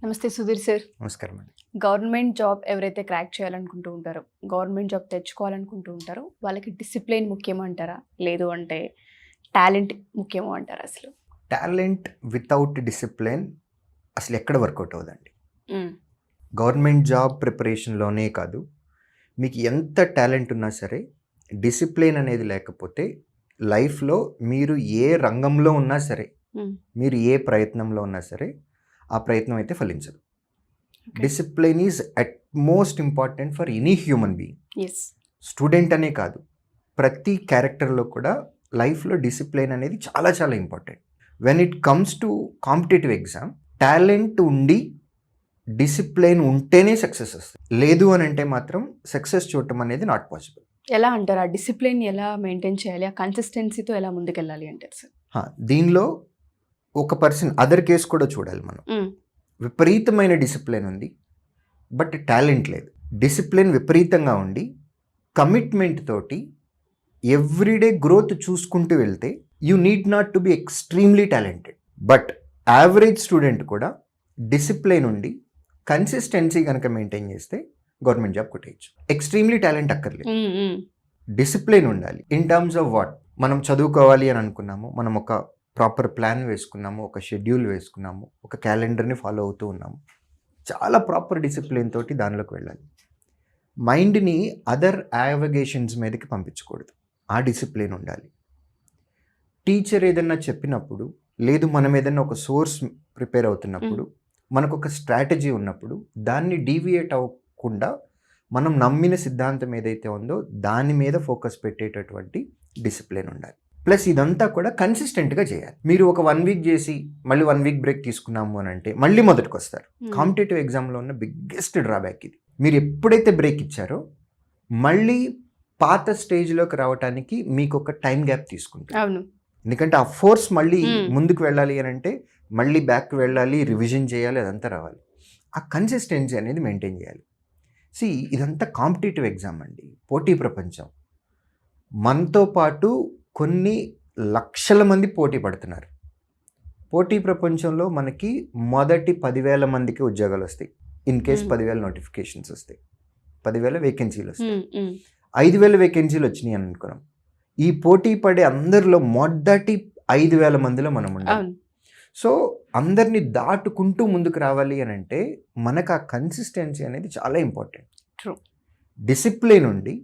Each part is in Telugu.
నమస్తే సుధీర్ సార్. నమస్కారం అండి. గవర్నమెంట్ జాబ్ ఎవరైతే క్రాక్ చేయాలనుకుంటూ ఉంటారో, గవర్నమెంట్ జాబ్ తెచ్చుకోవాలనుకుంటూ ఉంటారో, వాళ్ళకి డిసిప్లిన్ ముఖ్యమంటారా? లేదు అంటే టాలెంట్ ముఖ్యమో అంటారా అసలు? టాలెంట్ వితౌట్ డిసిప్లిన్ అసలు ఎక్కడ వర్కౌట్ అవ్వదండి. హ్మ్. గవర్నమెంట్ జాబ్ ప్రిపరేషన్లోనే కాదు, మీకు ఎంత టాలెంట్ ఉన్నా సరే డిసిప్లిన్ అనేది లేకపోతే లైఫ్లో మీరు ఏ రంగంలో ఉన్నా సరే, హ్మ్. మీరు ఏ ప్రయత్నంలో ఉన్నా సరే ఆ ప్రయత్నం అయితే ఫలించదు. Okay. Discipline is at most important for any human being. Yes. Student అనే కాదు, ప్రతి క్యారెక్టర్లో కూడా లైఫ్లో డిసిప్లిన్ అనేది చాలా చాలా important. When it comes to competitive exam, talent ఉండి డిసిప్లిన్ ఉంటేనే సక్సెస్ వస్తుంది. లేదు అని అంటే మాత్రం సక్సెస్ చూడటం అనేది నాట్ పాసిబుల్. ఎలా అంటారు? ఆ డిసిప్లిన్ ఎలా మెయింటైన్ చేయాలి? ఆ కన్సిస్టెన్సీతో ఎలా ముందుకెళ్ళాలి అంటారు సార్? దీనిలో ఒక పర్సన్ అదర్ కేసు కూడా చూడాలి మనం. హ్మ్. విపరీతమైన డిసిప్లిన్ ఉంది బట్ టాలెంట్ లేదు. డిసిప్లిన్ విపరీతంగా ఉండి కమిట్మెంట్ తోటి ఎవ్రీడే గ్రోత్ చూసుకుంటూ వెళ్తే you need not to be extremely talented. But average student కూడా డిసిప్లిన్ ఉండి కన్సిస్టెన్సీ కనుక మెయింటైన్ చేస్తే గవర్నమెంట్ జాబ్ కొట్టేయచ్చు. ఎక్స్ట్రీమ్లీ టాలెంట్ అక్కర్లేదు, హ్మ్. హ్మ్. డిసిప్లిన్ ఉండాలి. ఇన్ టర్మ్స్ ఆఫ్ వాట్, మనం చదువుకోవాలి అని అనుకున్నాము, మనం ఒక ప్రాపర్ ప్లాన్ వేసుకున్నాము, ఒక షెడ్యూల్ వేసుకున్నాము, ఒక క్యాలెండర్ని ఫాలో అవుతూ ఉన్నాము, చాలా ప్రాపర్ డిసిప్లిన్ తోటి దానిలోకి వెళ్ళాలి. మైండ్ని అదర్ యావగేషన్స్ మీదకి పంపించకూడదు, ఆ డిసిప్లిన్ ఉండాలి. టీచర్ ఏదన్నా చెప్పినప్పుడు, లేదు మనం ఏదన్నా ఒక సోర్స్ ప్రిపేర్ అవుతున్నప్పుడు, మనకు ఒక స్ట్రాటజీ ఉన్నప్పుడు దాన్ని డీవియేట్ అవ్వకుండా మనం నమ్మిన సిద్ధాంతం ఏదైతే ఉందో దాని మీద ఫోకస్ పెట్టేటటువంటి డిసిప్లిన్ ఉండాలి. ప్లస్ ఇదంతా కూడా కన్సిస్టెంట్గా చేయాలి. మీరు ఒక 1 వీక్ చేసి మళ్ళీ 1 వీక్ బ్రేక్ తీసుకున్నాము అని అంటే మళ్ళీ మొదటికి వస్తారు. కాంపిటేటివ్ ఎగ్జామ్లో ఉన్న బిగ్గెస్ట్ డ్రాబ్యాక్ ఇది. మీరు ఎప్పుడైతే బ్రేక్ ఇచ్చారో మళ్ళీ పాత స్టేజ్లోకి రావడానికి మీకు ఒక టైం గ్యాప్ తీసుకుంటారు. అవును. ఎందుకంటే ఆ ఫోర్స్ మళ్ళీ ముందుకు వెళ్ళాలి అని అంటే మళ్ళీ బ్యాక్ వెళ్ళాలి, రివిజన్ చేయాలి, అదంతా రావాలి. ఆ కన్సిస్టెన్సీ అనేది మెయింటైన్ చేయాలి. ఇదంతా కాంపిటేటివ్ ఎగ్జామ్ అండి, పోటీ ప్రపంచం. మనతో పాటు కొన్ని లక్షల మంది పోటీ పడుతున్నారు. పోటీ ప్రపంచంలో మనకి మొదటి 10,000 మందికి ఉద్యోగాలు వస్తాయి. ఇన్ కేస్ 10,000 నోటిఫికేషన్స్ వస్తాయి, 10,000 వేకెన్సీలు వస్తాయి. 5,000 వేకెన్సీలు వచ్చినాయి అని అనుకున్నాం. ఈ పోటీ పడే అందరిలో మొదటి 5,000 మందిలో మనం ఉండాలి. సో అందరినీ దాటుకుంటూ ముందుకు రావాలి అని అంటే మనకు ఆ కన్సిస్టెన్సీ అనేది చాలా ఇంపార్టెంట్. ట్రూ. డిసిప్లిన్ ఉండి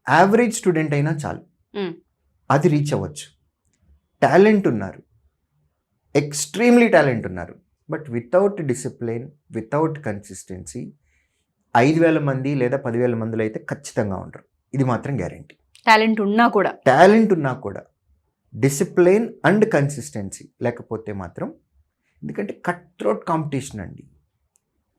యావరేజ్ స్టూడెంట్ అయినా చాలు, అది రీచ్ అవ్వచ్చు. టాలెంట్ ఉన్నారు, ఎక్స్ట్రీమ్లీ టాలెంట్ ఉన్నారు, but without discipline, without consistency 5,000 మంది లేదా 10,000 మందిలో అయితే ఖచ్చితంగా ఉండరు. ఇది మాత్రం గ్యారంటీ. టాలెంట్ ఉన్నా కూడా డిసిప్లిన్ అండ్ కన్సిస్టెన్సీ లేకపోతే మాత్రం, ఎందుకంటే కట్ త్రోట్ కాంపిటీషన్ అండి.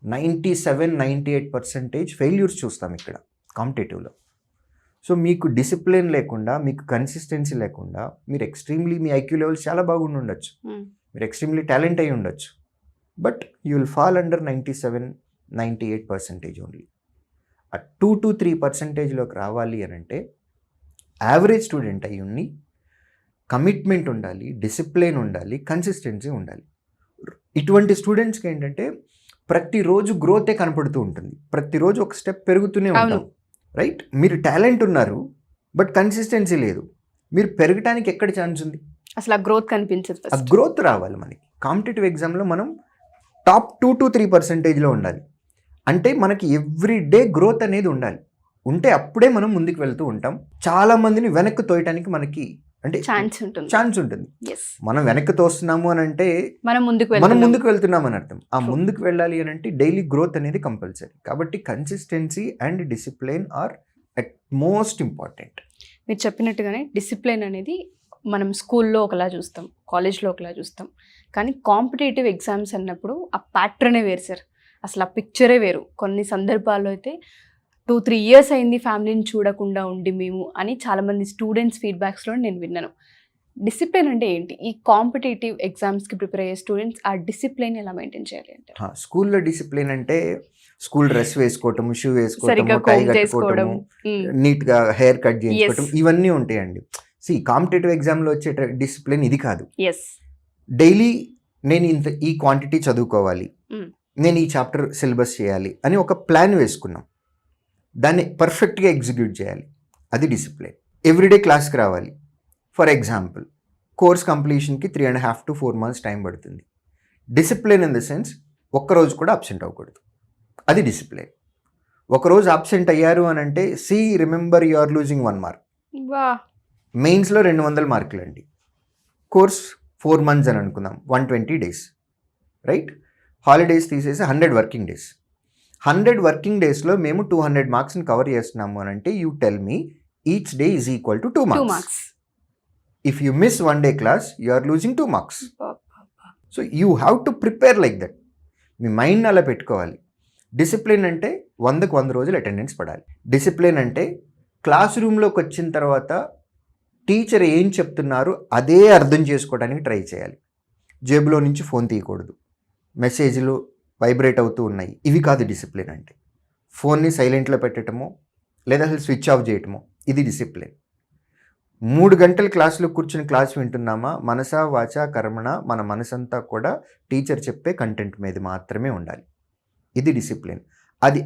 97-98% ఫెయిల్యూర్స్ చూస్తాం ఇక్కడ కాంపిటేటివ్లో. సో మీకు డిసిప్లిన్ లేకుండా, మీకు కన్సిస్టెన్సీ లేకుండా మీరు ఎక్స్ట్రీమ్లీ, మీ ఐక్యూ లెవెల్స్ చాలా బాగుండి ఉండొచ్చు, మీరు ఎక్స్ట్రీమ్లీ టాలెంట్ అయి ఉండొచ్చు, but you will fall under 97-98% only. ఆ 2-3%లోకి రావాలి అని అంటే యావరేజ్ స్టూడెంట్ అయి ఉండి కమిట్మెంట్ ఉండాలి, డిసిప్లిన్ ఉండాలి, కన్సిస్టెన్సీ ఉండాలి. ఇటువంటి స్టూడెంట్స్కి ఏంటంటే ప్రతిరోజు గ్రోతే కనపడుతూ ఉంటుంది, ప్రతిరోజు ఒక స్టెప్ పెరుగుతూనే ఉంటాం. రైట్? మీరు టాలెంట్ ఉన్నారు బట్ కన్సిస్టెన్సీ లేదు, మీరు పెరగటానికి ఎక్కడ ఛాన్స్ ఉంది? అసలు ఆ గ్రోత్ కనిపించదు. ఆ గ్రోత్ రావాలి మనకి. కాంపిటేటివ్ ఎగ్జామ్లో మనం టాప్ 2-3%లో ఉండాలి. అంటే మనకి ఎవ్రీ డే గ్రోత్ అనేది ఉండాలి. ఉంటే అప్పుడే మనం ముందుకు వెళ్తూ ఉంటాం. చాలా మందిని వెనక్కి తోయటానికి మనకి అంటే ఛాన్స్ ఉంటుంది. మనం వెనక్కి తోస్తున్నాము అని అంటే మనం ముందుకు వెళ్తున్నాం అని అర్థం. ఆ ముందుకు వెళ్ళాలి అని అంటే డైలీ గ్రోత్ అనేది కంపల్సరీ. కాబట్టి consistency and discipline are at most important. మీరు చెప్పినట్టుగానే డిసిప్లిన్ అనేది మనం స్కూల్లో ఒకలా చూస్తాం, కాలేజ్లో ఒకలా చూస్తాం, కానీ కాంపిటేటివ్ ఎగ్జామ్స్ అన్నప్పుడు ఆ ప్యాటర్నే వేరు సార్. అసలు ఆ పిక్చరే వేరు. కొన్ని సందర్భాల్లో అయితే 2-3 years అయింది ఫ్యామిలీని చూడకుండా ఉండి మేము అని చాలామంది స్టూడెంట్స్ ఫీడ్బ్యాక్స్లో నేను విన్నాను. డిసిప్లిన్ అంటే ఏంటి? ఈ కాంపిటేటివ్ ఎగ్జామ్స్కి ప్రిపేర్ అయ్యే స్టూడెంట్స్ ఆ డిసిప్లిన్ ఎలా మెయింటైన్ చేయాలి అంటే? స్కూల్లో డిసిప్లిన్ అంటే స్కూల్ డ్రెస్ వేసుకోవటం, షూ వేసుకోవటం, టై కట్టుకోవడం, నీట్గా హెయిర్ కట్ చేసుకోవటం, ఇవన్నీ ఉంటాయండి. కాంపిటేటివ్ ఎగ్జామ్లో వచ్చే డిసిప్లిన్ ఇది కాదు. డైలీ నేను ఈ క్వాంటిటీ చదువుకోవాలి, నేను ఈ చాప్టర్ సిలబస్ చేయాలి అని ఒక ప్లాన్ వేసుకున్నాం, దాన్ని పర్ఫెక్ట్గా ఎగ్జిక్యూట్ చేయాలి, అది డిసిప్లిన్. ఎవ్రీడే క్లాస్కి రావాలి. ఫర్ ఎగ్జాంపుల్ కోర్స్ కంప్లీషన్కి 3.5 to 4 months టైం పడుతుంది. డిసిప్లిన్ ఇన్ ద సెన్స్ ఒక్కరోజు కూడా అబ్సెంట్ అవ్వకూడదు, అది డిసిప్లిన్. ఒకరోజు అబ్సెంట్ అయ్యారు అని అంటే remember you are losing 1 mark. మెయిన్స్లో 200 మార్కులు అండి, కోర్స్ 4 months అని అనుకుందాం, 120 days, రైట్? హాలిడేస్ తీసేసి 100 working days. 100 working daysలో మేము 200 marksని కవర్ చేస్తున్నాము అని అంటే you tell me each day is equal to 2 marks. If you miss 1 day class you are losing 2 marks. So you have to prepare like that. మీ మైండ్ అలా పెట్టుకోవాలి. డిసిప్లిన్ అంటే 100కు 100 రోజులు అటెండెన్స్ పడాలి. డిసిప్లిన్ అంటే క్లాస్ రూమ్లోకి వచ్చిన తర్వాత టీచర్ ఏం చెప్తున్నారు అదే అర్థం చేసుకోవడానికి ట్రై చేయాలి. జేబులో నుంచి ఫోన్ తీయకూడదు, మెసేజ్లు వైబ్రేట్ అవుతూ ఉన్నాయి, ఇవి కాదు డిసిప్లిన్ అంటే. ఫోన్ని సైలెంట్లో పెట్టడమో లేదా అసలు స్విచ్ ఆఫ్ చేయటమో, ఇది డిసిప్లిన్. 3 గంటలు క్లాసులో కూర్చుని క్లాస్ వింటున్నామా, మనసా వాచా కర్మణ, మన మనసంతా కూడా టీచర్ చెప్పే కంటెంట్ మీద మాత్రమే ఉండాలి, ఇది డిసిప్లిన్. అది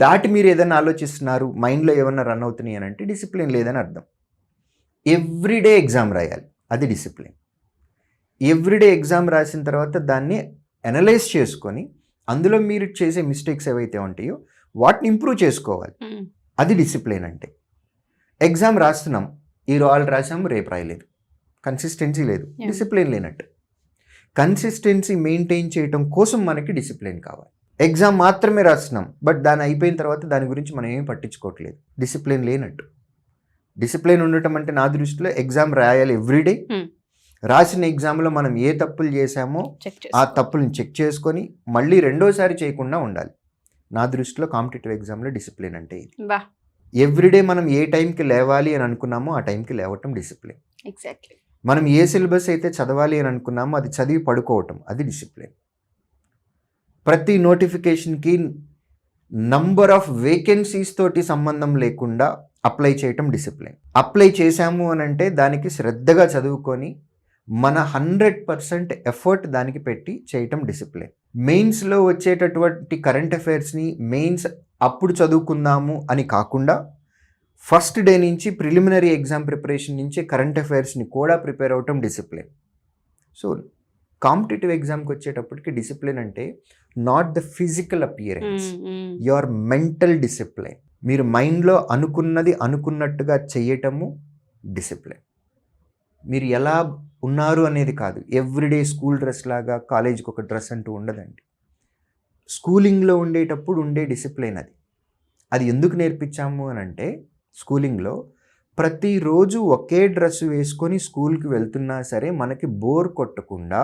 దాటి మీరు ఏదైనా ఆలోచిస్తున్నారు, మైండ్లో ఏమన్నా రన్ అవుతున్నాయి అని అంటే డిసిప్లిన్ లేదని అర్థం. ఎవ్రీడే ఎగ్జామ్ రాయాలి, అది డిసిప్లిన్. ఎవ్రీడే ఎగ్జామ్ రాసిన తర్వాత దాన్ని అనలైజ్ చేసుకొని అందులో మీరు చేసే మిస్టేక్స్ ఏవైతే ఉంటాయో వాటిని ఇంప్రూవ్ చేసుకోవాలి, అది డిసిప్లిన్ అంటే. ఎగ్జామ్ రాస్తున్నాం, ఈ రోజు రాసాము రేపు రాయలేదు, కన్సిస్టెన్సీ లేదు, డిసిప్లిన్ లేనట్టు. కన్సిస్టెన్సీ మెయింటైన్ చేయడం కోసం మనకి డిసిప్లిన్ కావాలి. ఎగ్జామ్ మాత్రమే రాస్తున్నాం, బట్ దాని అయిపోయిన తర్వాత దాని గురించి మనం ఏమీ పట్టించుకోవట్లేదు, డిసిప్లిన్ లేనట్టు. డిసిప్లిన్ ఉండటం అంటే నా దృష్టిలో ఎగ్జామ్ రాయాలి ఎవ్రీడే. రాసిన ఎగ్జామ్లో మనం ఏ తప్పులు చేశామో ఆ తప్పులను చెక్ చేసుకొని మళ్ళీ రెండోసారి చేయకుండా ఉండాలి. నా దృష్టిలో కాంపిటేటివ్ ఎగ్జామ్లో డిసిప్లిన్ అంటే ఇది. ఎవ్రీడే మనం ఏ టైంకి లేవాలి అని అనుకున్నామో ఆ టైంకి లేవటం డిసిప్లిన్. ఎగ్జాక్ట్లీ. మనం ఏ సిలబస్ అయితే చదవాలి అని అనుకున్నామో అది చదివి పడుకోవటం, అది డిసిప్లిన్. ప్రతి నోటిఫికేషన్కి నంబర్ ఆఫ్ వేకెన్సీస్ తోటి సంబంధం లేకుండా అప్లై చేయటం డిసిప్లిన్. అప్లై చేశాము అని అంటే దానికి శ్రద్ధగా చదువుకొని మన 100% ఎఫర్ట్ దానికి పెట్టి చేయటం డిసిప్లిన్. మెయిన్స్లో వచ్చేటటువంటి కరెంట్ అఫైర్స్ని మెయిన్స్ అప్పుడు చదువుకుందాము అని కాకుండా ఫస్ట్ డే నుంచి ప్రిలిమినరీ ఎగ్జామ్ ప్రిపరేషన్ నుంచి కరెంట్ అఫైర్స్ని కూడా ప్రిపేర్ అవటం డిసిప్లిన్. సో కాంపిటేటివ్ ఎగ్జామ్కి వచ్చేటప్పటికి డిసిప్లిన్ అంటే not the physical appearance, your mental discipline. మీరు మైండ్లో అనుకున్నది అనుకున్నట్టుగా చేయటము డిసిప్లిన్. మీరు ఎలా ఉన్నారు అనేది కాదు. ఎవ్రీడే స్కూల్ డ్రెస్ లాగా కాలేజీకి ఒక డ్రెస్ అంటూ ఉండదండి. స్కూలింగ్లో ఉండేటప్పుడు ఉండే డిసిప్లిన్ అది. అది ఎందుకు నేర్పించాము అని అంటే స్కూలింగ్లో ప్రతిరోజు ఒకే డ్రెస్ వేసుకొని స్కూల్కి వెళ్తున్నా సరే మనకి బోర్ కొట్టకుండా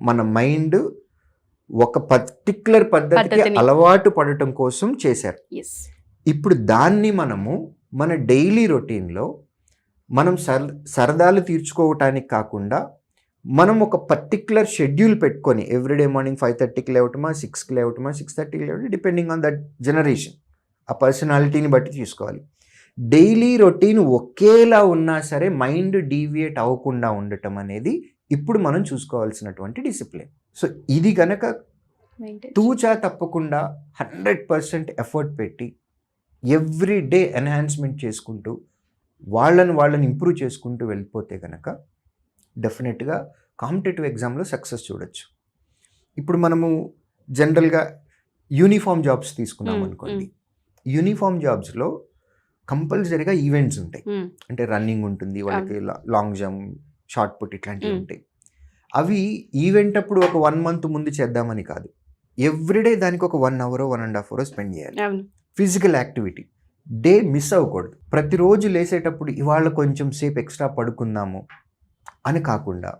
మన మైండ్ ఒక పర్టిక్యులర్ పద్ధతికి అలవాటు పడటం కోసం చేశారు. ఇప్పుడు దాన్ని మనము మన డైలీ రొటీన్లో మనం సరదాలు తీర్చుకోవటానికి కాకుండా మనం ఒక పర్టిక్యులర్ షెడ్యూల్ పెట్టుకొని ఎవ్రీడే మార్నింగ్ 5:30కి లేవటమా, 6కి లేవటమా, 6:30కి లేవటం, డిపెండింగ్ ఆన్ దట్ జనరేషన్, ఆ పర్సనాలిటీని బట్టి తీసుకోవాలి. డైలీ రొటీన్ ఒకేలా ఉన్నా సరే మైండ్ డీవియేట్ అవ్వకుండా ఉండటం అనేది ఇప్పుడు మనం చూసుకోవాల్సినటువంటి డిసిప్లిన్. సో ఇది కనుక తూచా తప్పకుండా 100% ఎఫర్ట్ పెట్టి ఎవ్రీ డే ఎన్హాన్స్మెంట్ చేసుకుంటూ వాళ్ళని ఇంప్రూవ్ చేసుకుంటూ వెళ్ళిపోతే కనుక డెఫినెట్గా కాంపిటేటివ్ ఎగ్జామ్లో సక్సెస్ చూడొచ్చు. ఇప్పుడు మనము జనరల్గా యూనిఫామ్ జాబ్స్ తీసుకున్నాం అనుకోండి. యూనిఫామ్ జాబ్స్లో కంపల్సరీగా ఈవెంట్స్ ఉంటాయి. అంటే రన్నింగ్ ఉంటుంది, వాళ్ళకి లాంగ్ జంప్, షార్ట్ పుట్ ఇట్లాంటివి ఉంటాయి. అవి ఈవెంట్ అప్పుడు ఒక 1 month ముందు చేద్దామని కాదు, ఎవ్రీడే దానికి ఒక 1 hour 1.5 hours స్పెండ్ చేయాలి. ఫిజికల్ యాక్టివిటీ డే మిస్ అవ్వకూడదు. ప్రతిరోజు లేసేటప్పుడు ఇవాళ కొంచెం సేపు ఎక్స్ట్రా పడుకుందాము అని కాకుండా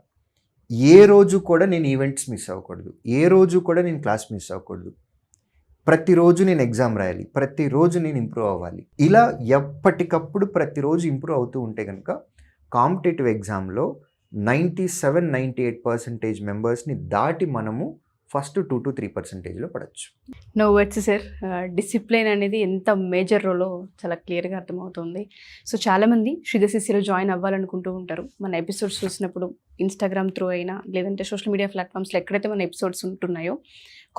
ఏ రోజు కూడా నేను ఈవెంట్స్ మిస్ అవ్వకూడదు, ఏ రోజు కూడా నేను క్లాస్ మిస్ అవ్వకూడదు, ప్రతిరోజు నేను ఎగ్జామ్ రాయాలి, ప్రతిరోజు నేను ఇంప్రూవ్ అవ్వాలి. ఇలా ఎప్పటికప్పుడు ప్రతిరోజు ఇంప్రూవ్ అవుతూ ఉంటే కనుక కాంపిటేటివ్ ఎగ్జామ్లో 97-98% మెంబర్స్ని దాటి మనము ఫస్ట్ 2 to 3%లో పడవచ్చు. No words sir. డిసిప్లిన్ అనేది ఎంత మేజర్ రోలో చాలా క్లియర్గా అర్థమవుతుంది. సో చాలామంది శ్రీదశిస్యలో జాయిన్ అవ్వాలనుకుంటూ ఉంటారు. మన ఎపిసోడ్స్ చూసినప్పుడు ఇన్స్టాగ్రామ్ త్రూ అయినా లేదంటే సోషల్ మీడియా ప్లాట్ఫామ్స్లో ఎక్కడైతే మన ఎపిసోడ్స్ ఉంటున్నాయో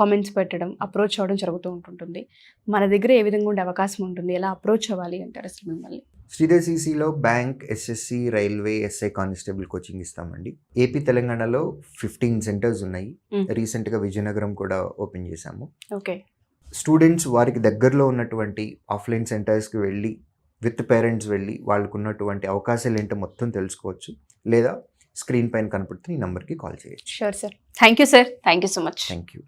కామెంట్స్ పెట్టడం, అప్రోచ్ అవ్వడం జరుగుతూ ఉంటుంటుంది. మన దగ్గర ఏ విధంగా ఉండే అవకాశం ఉంటుంది, ఎలా అప్రోచ్ అవ్వాలి అంటారు అసలు మిమ్మల్ని? శ్రీధర్ సిసిలో bank, SSC, railway, SI constable coaching ఇస్తామండి. ఏపీ తెలంగాణలో 15 సెంటర్స్ ఉన్నాయి. రీసెంట్గా విజయనగరం కూడా ఓపెన్ చేశాము. ఓకే. స్టూడెంట్స్ వారికి దగ్గరలో ఉన్నటువంటి ఆఫ్లైన్ సెంటర్స్కి వెళ్ళి విత్ పేరెంట్స్ వెళ్ళి వాళ్ళకు ఉన్నటువంటి అవకాశాలు ఏంటో మొత్తం తెలుసుకోవచ్చు, లేదా స్క్రీన్ పైన కనపడుతున్న ఈ నెంబర్కి కాల్ చేయొచ్చు. Sure sir. Thank you sir. Thank you so much. Thank you.